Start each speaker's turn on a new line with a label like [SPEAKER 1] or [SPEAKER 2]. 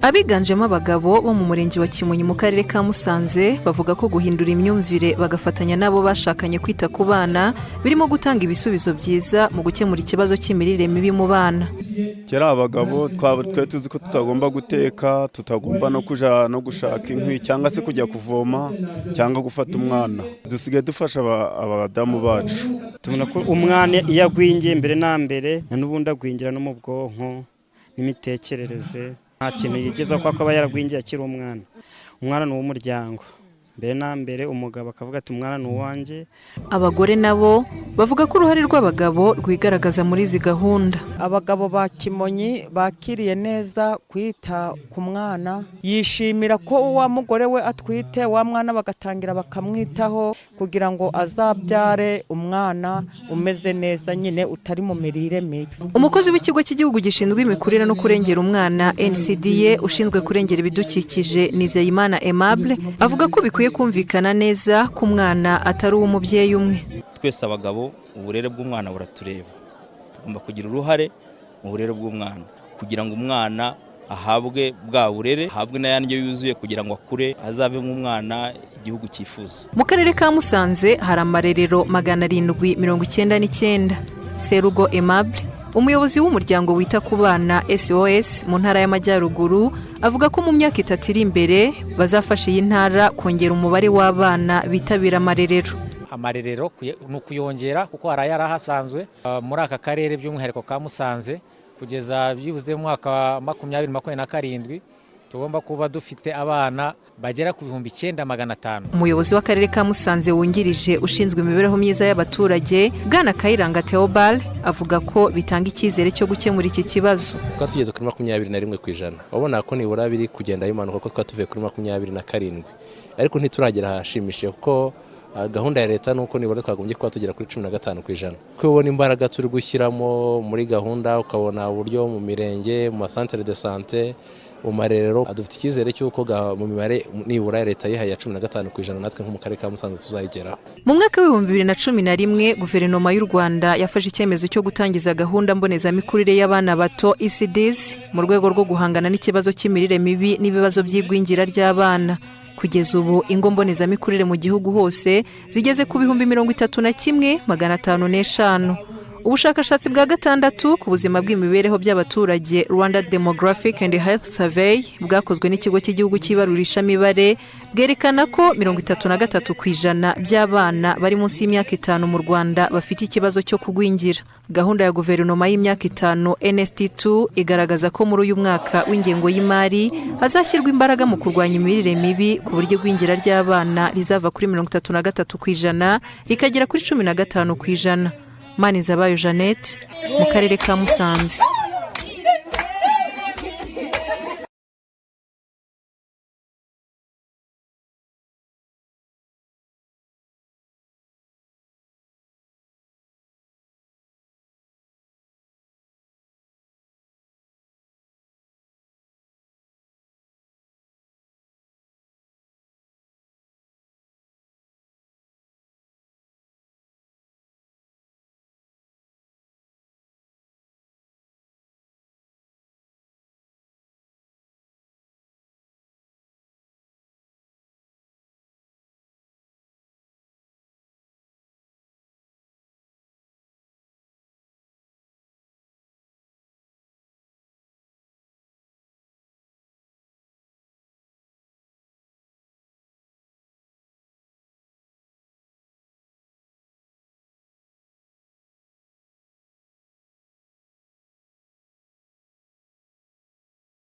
[SPEAKER 1] Abiganjemo abagabo bo mu murenge wa Kimonyi mu karere ka Musanze bavuga ko guhindura imyumvire bagafatanya nabo bashakanye kwita ku bana birimo gutanga ibisubizo byiza mu gukemura ikibazo cy'imirire mibi mu bana.
[SPEAKER 2] Kera abagabo twe tuzi ko tutagomba guteka, tutagomba no kuja no gushaka inkwi cyangwa se kujya kuvoma cyangwa gufata umwana. Dusigaye dufasha abadamu bacu.
[SPEAKER 3] Tubona ko umwana iyo agwingiye mbere na mbere n'ubundi agwingira no mu bwonko n'imitekerereze. Nta kintu yigeza ko akaba yaragwingiye akiri umwana ni uw'umuryango. Mbere na mbere umugabo akavuga ati umwana ni uwanjye.
[SPEAKER 1] Abagore nabo bavuga ko uruhare rw'abagabo rwigaragaza muri izi gahunda.
[SPEAKER 4] Abagabo ba Kimonyi bakiriye neza kwita ku mwana, yishimira ko wa mugore we atwite, wa mwana bagatangira bakamwitaho kugira ngo azabyare umwana umeze neza nyine utari mu mirire mibi.
[SPEAKER 1] Umukozi w'ikigo cy'igihugu gishinzwe imikurire no kurengera umwana NCDA ushinzwe kurengera ibidukikije Nizeyimana Aimable avuga ko bikwiye kumvikana neza ko umwana atari uw'umubyeyi umwe.
[SPEAKER 5] Twese abagabo uburere bw'umwana buratureba, tugomba kugira uruhare mu burere bw'umwana kugira ngo umwana ahabwe bwa burere, ahabwe n'ayandyo yuzuye kugira ngo akure azabe nk'umwana igihugu cyifuza. Mu karere ka Musanze hari amarerero 799. Serugo Aimable umuyobozi w'umuryango wita ku bana SOS mu ntara y'Amajyaruguru avuga ko mu myaka 3 iri imbere bazafasha iyi ntara kongera umubare w'abana bitabira amarerero.
[SPEAKER 6] Amarerero no kuyongera kuko yarahasanzwe muri aka karere by'umwihariko ka Musanze kugeza byibuze mu mwaka 2027 tugomba kuba dufite abana bagera ku 9,500.
[SPEAKER 1] Umuyobozi w'akarere ka Musanze wungirije ushinzwe imibereho myiza y'abaturage Bwana Kayiranga Theobald avuga ko bitanga icyizere cyo gukemura iki kibazo.
[SPEAKER 7] Ko tugeze kuri 21%. Babona ko nibura biri kugenda bimanuka ko twatuvuye kuri 27. Ariko ntituragera hashimishije kuko gahunda ya leta nuko nibura twagombye kuba tugera kuri 15%. Ko ubona imbaraga turi gushyiramo muri gahunda ukabona uburyo mu mirenge mu centre de santé umarerero adufite icyizere cy'uko mu mibare nibura leta yihaye 15% natwe nko mu karere ka Musanze tuzayigeraho.
[SPEAKER 1] Mu mwaka wa 2011 guverinoma y'u Rwanda yafashe icyemezo cyo gutangiza gahunda mbonezamikurire y'abana bato ECDs mu rwego rwo guhangana n'ikibazo cy'imirire mibi n'ibibazo by'igwingira ry'abana. Kugeza ubu ingo mbonezamikurire mu gihugu hose zigeze ku 31,505. Ubushakashatsi bwa 6 ku buzima bw'imibereho by'abaturage Rwanda Demographic and Health Survey bwakozwe n'ikigo cy'igihugu cy'ibarurishamibare bwerekana ko 33% by'abana bari munsi y'imyaka 5 mu Rwanda bafite ikibazo cyo kugwingira. Gahunda ya guverinoma y'imyaka 5 NST2 igaragaza ko muri uyu mwaka w'ingengo y'imari hazashyirwa imbaraga mu kurwanya imirire mibi ku buryo gwingira ry'abana rizava kuri 33% rikagera kuri 15%. Manizabayo Jeannette mu karere ka Musanze.